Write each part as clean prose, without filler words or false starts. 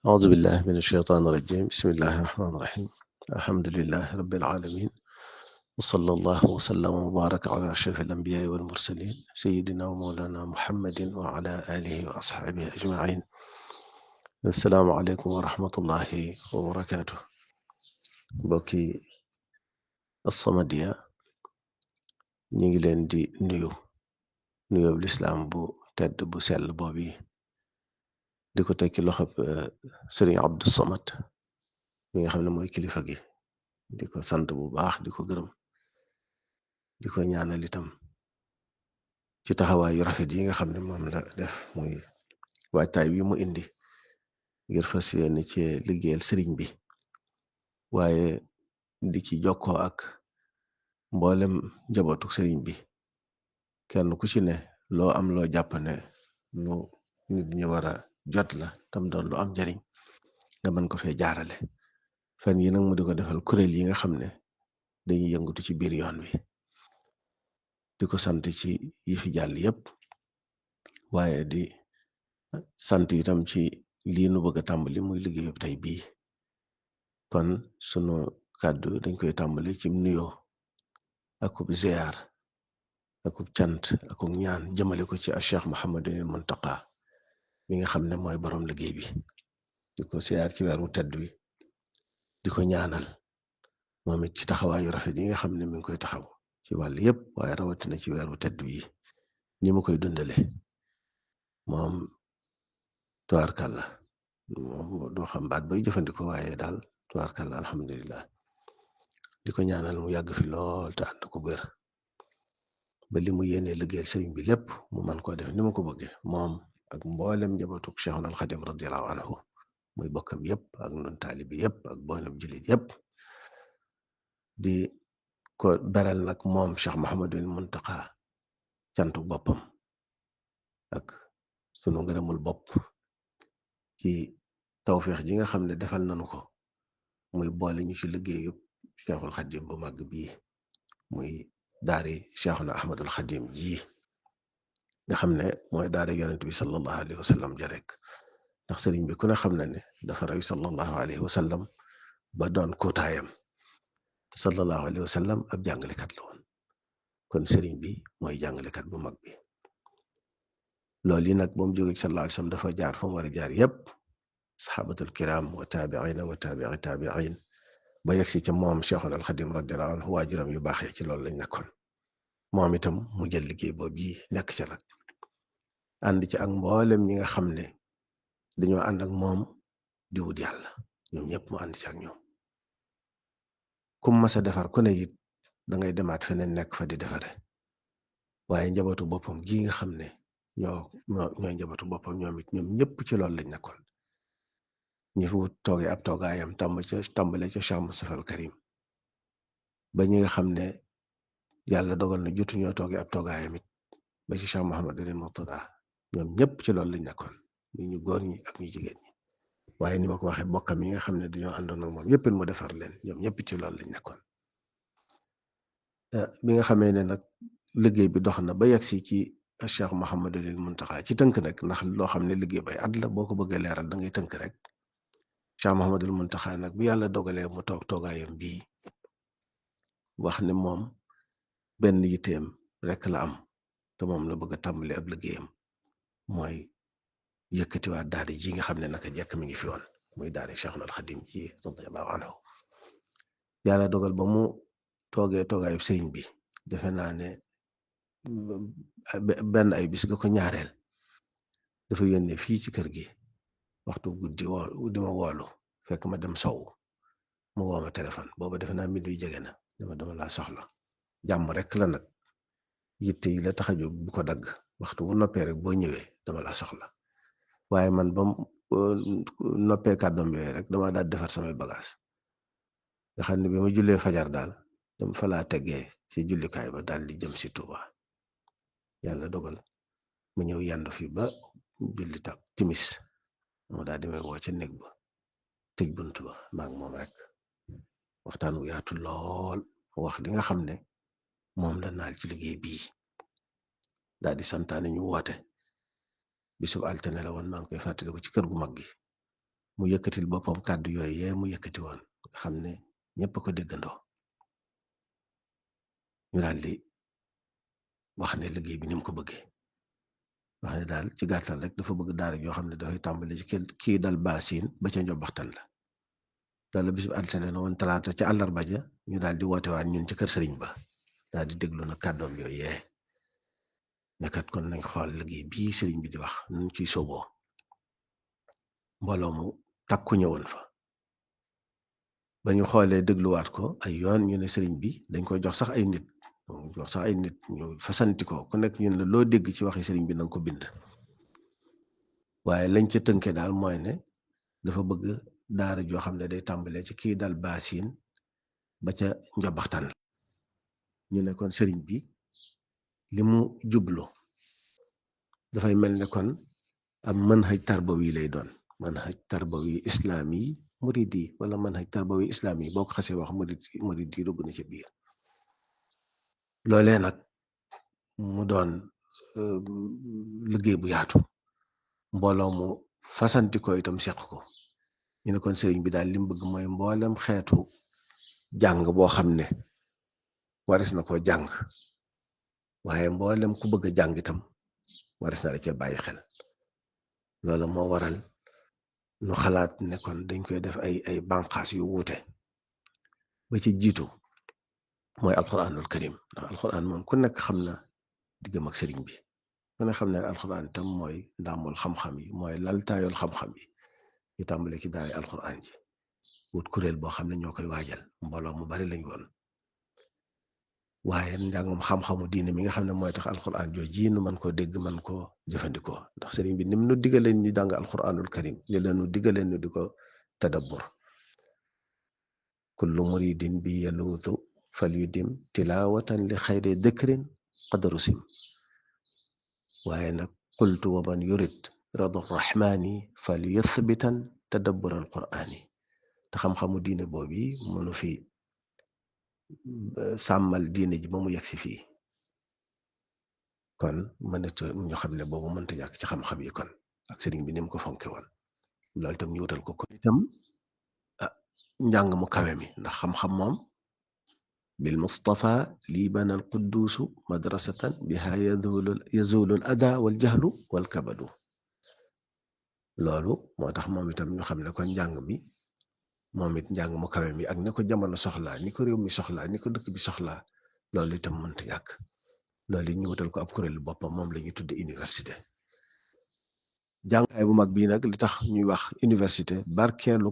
أعوذ بالله من الشيطان الرجيم بسم الله الرحمن الرحيم الحمد لله رب العالمين وصلى الله وسلم وبارك على أشرف الأنبياء والمرسلين سيدنا ومولانا محمد وعلى آله وأصحابه أجمعين. السلام عليكم ورحمة الله وبركاته. بوكي الصمدية نيجي لين دي نيو بالإسلام بو تد بو سل بوبي ديكو تكي لخب سرين عبد الصمد ميغا خامن موي كليفا gi diko sant bu baax diko gërëm diko ñaanal itam ci taxawaay yu rafet yi nga xam ne moom la def muy waajtaay wi mu indi ngir fas yéene ci liggéeyal sëriñ bi waaye di ci jokkoo ak mboolem njabootu sëriñ bi kenn ku ci ne loo am loo jàpp ne lu nit ñi war a jot la tam doon lu am njariñ nga mën ko fee jaarale fan yi nag mu di ko defal kuréel yi nga xam ne dañuy yëngutu ci biir yoon wi di ko sant ci yi fi jàll yépp waaye di sant itam ci lii nu bëgg a tàmbali muy liggéeyu tey bii kon sunu kàddu dañ koy tàmbali ci nuyoo akub ziyaar akub cant akub ñaan jëmale ko ci Cheikh Mouhamadul Muntaqa mi nga xam ne mooy boroom liggéey bi di ko ziyaar ci weer wu tedd wi di ko ñaanal moom it ci taxawaayu rafet yi nga xam ne mi ngi koy taxaw ci wàll yépp waaye rawatina ci weer wu tedd wi ni mu koy dundale moom tubaarkàlla moom doo xam baat bay jëfandikoo waaye daal tubaarkàlla alhamdulillah di ko ñaanal mu yàgg fi lool te ànd ko wér ba li mu yéene liggéeyal sëriñ bi lépp mu man koo def ni mu ko bëgge moom ak mboolem njabootu Cheikhul Xadim radiyallahu anhu muy bokkam yépp ak nun taalibi yépp ak mboolem jullit yépp di ko beral nag moom Cheikh Mouhamadul Muntaqa cantu boppam ak sunu ngërëmul bopp ci tawféex ji nga xam ne defal nañu ko muy boole ñu ci liggéeyu Cheikhul Xadim bu màgg bii muy daari Cheikhuna Ahmadul Xadim ji nga xam ne mooy daari yonent bi sallallahu alayhi wa sallam ja rek ndax sëriñ bi ku ne xam na ne dafa roy sallallahu alayhi wa sallam ba doon kootaayam te sallallahu alayhi wa sallam ab jàngalekat la woon kon sëriñ bi mooy jàngalekat bu mag bi loolu yi nag moom jóge ci sallallahu alayhi wa sallam dafa jaar fa mu war a jaar yépp saxaabatul kiram wa taabiina wa taabii taabiin ba yegsi ca moom Cheikhul Xadim radiyallahu anhu waajuram yu baaxee ci loolu lañ nekkoon moom itam mu jël liggéey boobu yi nekk ca nag ànd ci ak mboolem ñi nga xam ne dañoo ànd ak moom di wut yàlla ñoom ñëpp mu ànd ci ak ñoom kum mas a defar ku ne it da ngay demaat feneen nekk fa di defare waaye njabootu boppam gi nga xam ne ñooy njabootu boppam ñoom ñëpp ci loolu lañ nekkoon ñi fi wut toogee ab toogaayam tàmbale ca Cheikh Moustapha al Karim ba ñi nga xam ne yàlla dogal na jotu ñoo toogee ab toogaayam it ba ci Cheikh Mouhamadul Mourtada ñoom ñëpp ci loolu lañ nekkoon ñu góor ñi ak ñu jigéen ñi waaye ni ma ko waxee bokkam yi nga xam ne dañoo àndoon ak moom yëpp mu defar leen ñoom ñëpp ci loolu lañ nekkoon bi nga xamee ne nag liggéey bi dox na ba yegsi ci Cheikh Mouhamadul Muntaqa ci tënk nag ndax loo xam ne liggéey bay at la boo ko bëggee leeral da ngay tënk rek Cheikh Mouhamadul Muntaqa nag bu yàlla dogalee mu toog toogaayam bii wax ne moom benn yitteem rek la am te moom la bëgg a tàmbali ab liggéeyam mooy yëkkatiwaat daara ji nga xam ne naka jekk mi ngi fi woon muy daara Cheikhul Xadim ji radiyallahu anhu yàlla dogal ba mu toogee toogaayu sëriñ bi defe naa ne benn ay bis ga ko ñaareel dafa yónnee fii ci kër gi waxtu guddi di ma woolu fekk ma dem sow mu woo ma téléphone booba defe naa mbir yu jege na dama laa soxla jàmm rek la nag yitte yi la tax a jóg bu ko dagg waxtu bu noppee rek boo ñëwee dama laa soxla waaye man ba noppee kàddoom yooyu rek dama daal defar samay bagage nga xam ne bi ma jullee fajar daal dama fa laa teggee ci jullikaay ba daal di jëm si Touba yàlla dogal ma ñëw yandu fi ba julli tak timis moo daal di may woo ca néeg ba tëj bunt ba maag moom rek waxtaan wu yaatu lool wax li nga xam ne moom la naal ci liggéey bii daal di santaane ñu woote bisub altine la woon maa ngi koy fàttaliku ci kër gu mag gi mu yëkkatil boppam kàddu yooyu yee mu yëkkati woon xam ne ñëpp ko déggandoo ñu daal di wax ne liggéey bi ni mu ko bëggee wax ne daal ci gàttal rek dafa bëgg daara joo xam ne dafay tàmbali ci kii dal baasin ba ca njobbaxtan la loolu bis bu altine na woon talaata ca àllarba ja ñu daal di woote waat ñun ci kër sëriñ ba daal di déglu na kàddoom yooyu yee nekkat kon nañ xool liggéey bii sëriñ bi di wax nuñ ciy sooboo mbooloo mu takku ñëwoon fa ba ñu xoolee dégluwaat ko ay yoon ñu ne sëriñ bi dañ koy jox sax ay nit ñu fasanti ko ku nekk ñun la loo dégg ci waxi sëriñ bi nanga ko bind waaye lañ ca tënke daal mooy ne dafa bëgg daara joo xam ne day tàmbalee ci kii dal baasin ba ca njobaxtan la ñu ne kon sëriñ bi li mu jublu dafay mel ne kon am manhaj tarbawi lay doon manhaj tarbawi islaami muridi wala manhaj tarbawi islaami boo ko xasee wax muridi dugg na ci biir loolee nag mu doon liggéey bu yaatu mbooloo mu fasanti ko itam seq ko ñu ne kon sëriñ bi daal li mu bëgg mooy mboolem xeetu jàng boo xam ne waris na ko jàng waaye mboolem ku bëgg a jàng itam waris na la cee bàyyi xel loolu moo waral nu xalaat ne kon dañ koy def ay banqaas yu wuute ba ci jiitu mooy alquranul karim ndax alquran moom ku nekk xam na diggam ak sëriñ bi ku ne xam ne alquran itam mooy ndaamul xam-xam yi mooy laltaayul xam-xam yi ñu tàmbale ci daara alquran ji wut kuréel boo xam ne ñoo koy waajal mbooloo mu bari lañ woon waaye njàngum xam-xamu diine mi nga xam ne mooy tax alquran jooji nu mën koo dégg mën koo jëfandikoo ndax sëriñ bi nim nu diggaleen ñu jàng alquranul karim li la nu diggaleen ñu di ko tadabbur kullu muridin bi yaluutu fal yudim tilawatan li xayri dikrin qadaru sim waaye nag qultu wa man yurid radu rahmani fal yuthbitan tadabbur alqurani te xam-xamu diine boobu mënu fi sàmmal diine ji ba mu yegg si fii kon mënatu ñu xam ne boobu mënta ñàkk ci xam-xam yi kon ak sëriñ bi ni mu ko fonke woon loolu itam ñu wutal ko kon itam njàng mu kawe mi ndax xam-xam moom bil mustafa lii bana al qudduusu madrasatan biha yazulu al ada wal jahlu wal kabadu loolu moo tax moom itam ñu xam ne kon njàng mi moom it njàng mu kawe mi ak ni ko jamono soxlaa ni ko réew mi soxlaa ni ko dëkk bi soxlaa loolu itam mënta ñàkk loolu it ñu wutal ko ab kuréelu boppam moom la ñuy tudde université jàngukaay bu mag bii nag li tax ñuy wax université barkeelu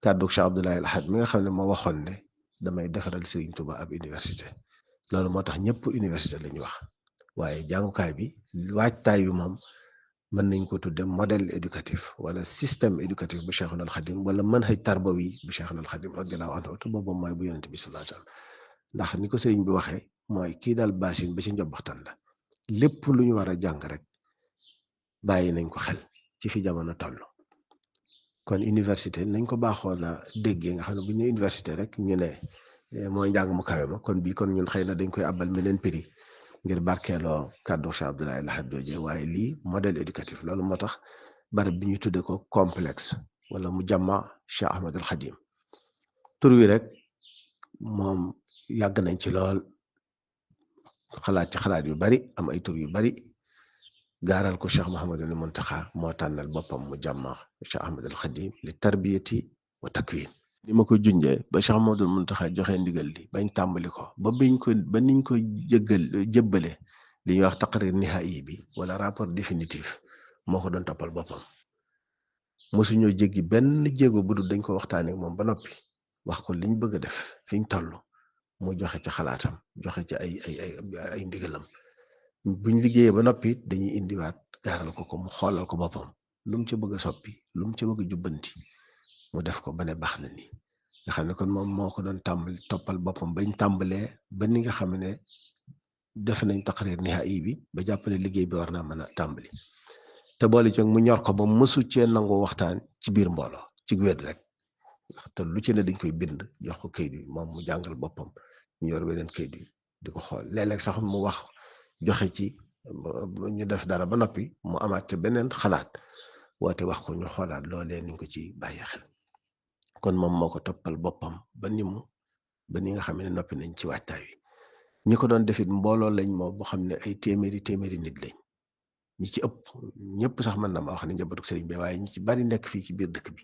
kàddu Cheikh Abdoulaye Al Ahad mi nga xam ne moo waxoon ne damay defaral Serigne Touba ab université loolu moo tax ñëpp université la ñuy wax waaye jàngukaay bi waajtaay bi moom mën nañ ko tudde modèle éducatif wala système éducatif bu Cheikhul Khadim wala manhaj tarbawi bu Cheikhul Khadim radiyallahu anhu te boobu mooy bu yonent bi sallallahu alayhi wasallam ndax ni ko sëriñ bi waxee mooy kii daal baasin ba ci njobbaxtan la lépp lu ñu war a jàng rek bàyyi nañ ko xel ci fi jamono toll kon université nañ ko baaxoon a déggee nga xam ne bu ñu université rek ñu ne mooy njàng mu kawe ma kon bii kon ñun xëy na dañ koy abal meneen prix ngir barkeeloo kàddu Cheikh Abdoulaye Lahad jooje waaye lii modèle éducatif loolu moo tax barab bi ñu tudde ko complexe wala mu jàmma Cheikh Ahmadul Khadim tur wi rek moom yàgg nañ ci lool xalaat yu bari am ay tur yu bari gaaral ko Cheikh Mouhamadul Muntaxa moo tànnal boppam mu jàmma Cheikh Ahmadul Khadim li tarbiyati wa takwin ni ma ko junjee ba Cheikh Mouhamadul Muntaxa joxe ndigal li bañ tàmbali ko ba niñ ko jébbale li ñuy wax taqrir nihaayi bi wala rapport définitif moo ko doon toppal boppam mosuñoo jéggi benn jéego bu dul dañ ko waxtaanee moom ba noppi wax ko liñ bëgg a def fiñ toll mu joxe ci xalaatam joxe ci ay ndigalam buñ liggéeyee ba noppi dañuy indiwaat gaaral ko mu xoolal ko boppam lu mu ci bëgg a soppi lu mu ci bëgg a jubbanti mu def ko ba ne baax na ni nga xam ne kon moom moo ko doon tàmbali toppal boppam bañ tàmbalee ba ni nga xam ne def nañ taqrir nihaayi bi ba jàpp ne liggéey bi war naa mën a tàmbali te boole ci mu ñor ko ba mësu cee nangoo waxtaan ci biir mbooloo ci wet rek te lu ci ne dañ koy bind jox ko kayit bi moom mu jàngal boppam ñu yor beneen kayit bi di ko xool léeg-léeg sax mu wax joxe ci ñu def dara ba noppi mu amaat ci beneen xalaat woote wax ko ñu xoolaat loolee niñ ko ci bàyyi xel kon moom moo ko toppal boppam ba ni nga xam ne noppi nañ ci waajtaay wi ñi ko doon defit mbooloo lañ moo boo xam ne ay téeméeri nit lañ ñi ci ëpp ñëpp sax mën na ma wax ne njabootu sëriñ bi waaye ñi ci bari nekk fii ci biir dëkk bi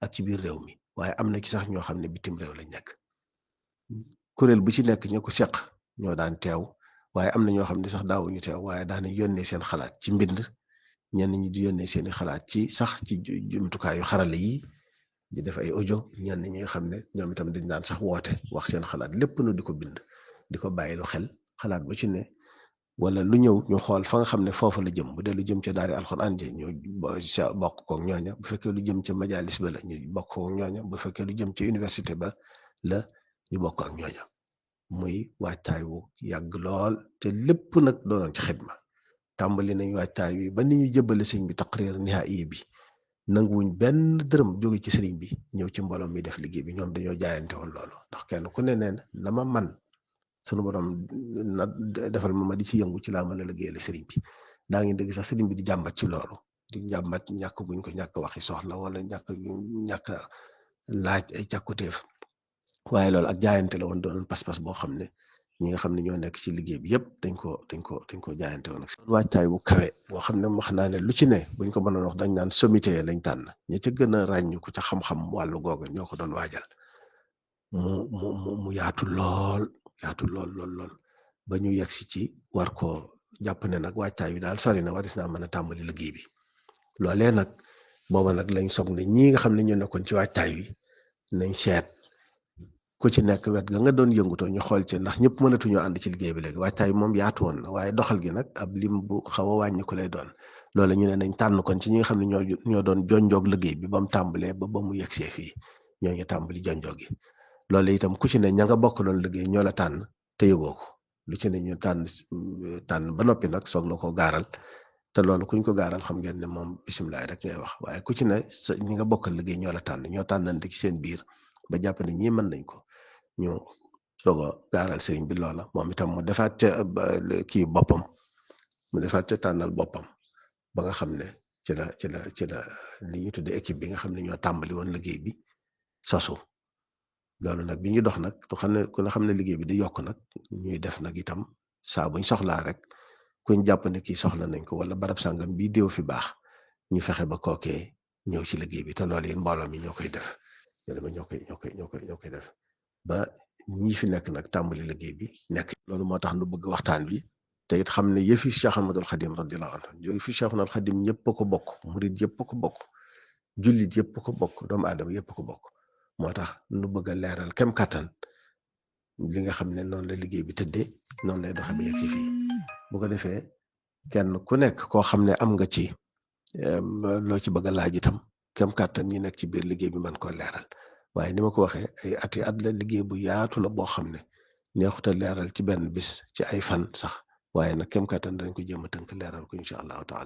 ak ci biir réew mi waaye am na ci sax ñoo xam ne bitim réew lañ nekk kuréel bu ci nekk ñoo ko seq ñoo daan teew waaye am na ñoo xam ne sax daawuñu teew waaye daana yónnee seen xalaat ci mbind ñenn ñi di yónnee seeni xalaat ci sax ci jumtukaayu xarala yi di def ay audio ñenn ñi nga xam ne ñoom itam dañ daan sax woote wax seen xalaat lépp nu di ko bind di ko bàyyi lu xel xalaat bu ci ne wala lu ñëw ñu xool fa nga xam ne foofu la jëm bu dee lu jëm ca daari alxuraan ji ñu bokk koog ñooña bu fekkee lu jëm ca majalis ba la ñu bokk koog ñooña bu fekkee lu jëm ca université ba la ñu bokk ak ñooña muy waajtaay wu yàgg lool te lépp nag doonoon ci xidma tàmbali nañ waajtaay wi ba ni ñu jëbbale sëñ bi taqrir nihaayi bi nanguwuñ benn dërëm jóge ci sëriñ bi ñëw ci mbooloo mi def liggéey bi ñoom dañoo jaayante woon loolu ndax kenn ku ne neen la ma man sunu borom na defal ma di ci yëngu ci laa mën a liggéeyal sëriñ bi daa ngi dégg sax sëriñ bi di jàmbat ci loolu di jàmbat ñàkk guñ ko ñàkk waxi soxla wala ñàkk laaj ay càkkutéef waaye loolu ak jaayante la woon doonoon pas-pas boo xam ne ñi nga xam ne ñoo nekk ci liggéey bi yëpp dañ ko jaayante woon ak waajtaay bu kawe boo xam ne wax naa ne lu ci ne buñ ko mënoon wax dañ naan sommité lañ tànn ña ca gën a ràññu ko ca xam-xam wàllu googa ñoo ko doon waajal mu yaatu lool ba ñu yegg si ci war koo jàpp ne nag waajtaay wi daal sori na waris naa mën a tàmbali liggéey bi loolee nag booba nag lañ soog ne ñii nga xam ne ñoo nekkoon ci waajtaay wi nañ seet ku ci nekk wet ga nga doon yëngutoo ñu xool ci ndax ñëpp mënatuñoo ànd ci liggéey bi léegi waajtaay moom yaatu woon na waaye doxal gi nag ab lim bu xaw a wàññi ko lay doon loolu ñu ne nañ tànn kon ci ñi nga xam ne ñoo doon jonjoog liggéey bi ba mu tàmbalee ba mu yegsee fii ñoo ngi tàmbali jonjoog gi loolu itam ku ci ne ña nga bokk loon liggéey ñoo la tànn te yëgoo ko lu ci ne ñu tànn ba noppi nag soog la ko gaaral te loolu kuñ ko gaaral xam ngeen ne moom bisimilah rek ngay wax waaye ku ci ne ñi nga bokkal liggéey ñoo la tànn ñoo tànnante ci seen biir ba jàpp ne ñii mën nañ ko ñu soog a gaaral sëriñ bi loola moom itam mu defaat ca kii boppam mu defaat ca tànnal boppam ba nga xam ne ci la li ñu tuddee équipe bi nga xam ne ñoo tàmbali woon liggéey bi sosu loolu nag bi ñu dox nag ku la xam ne liggéey bi di yokk nag ñuy def nag itam saa buñ soxlaa rek kuñ jàpp ne kii soxla nañ ko wala barab sàngam bii déew fi baax ñu fexe ba kookee ñëw ci liggéey bi te loolu yi mbooloo mi ñoo koy def ñoo koy def ba ñii fi nekk nag tàmbali liggéey bi nekk loolu moo tax nu bëgg waxtaan wi te it xam ne yëfi Cheikh Ahmadul Xadim radiyallahu anhu yëfi Cheikhul Xadim ñëpp a ko bokk murid yëpp a ko bokk jullit yëpp a ko bokk doomu aadama yëpp a ko bokk moo tax nu bëgg a leeral kem kàttan li nga xam ne noonu la liggéey bi tëddee noonu lay doxe ba yegg si fii bu ko defee kenn ku nekk koo xam ne am nga ci loo ci bëgg a laaj itam kem kàttan ñi nekk ci biir liggéey bi mën koo leeral waaye ni ma ko waxee ay ati at la liggéey bu yaatu la boo xam ne neexut a leeral ci benn bis ci ay fan sax waaye nag kem kàttan dañ ko jéem a tënk leeral ko incha allahu taala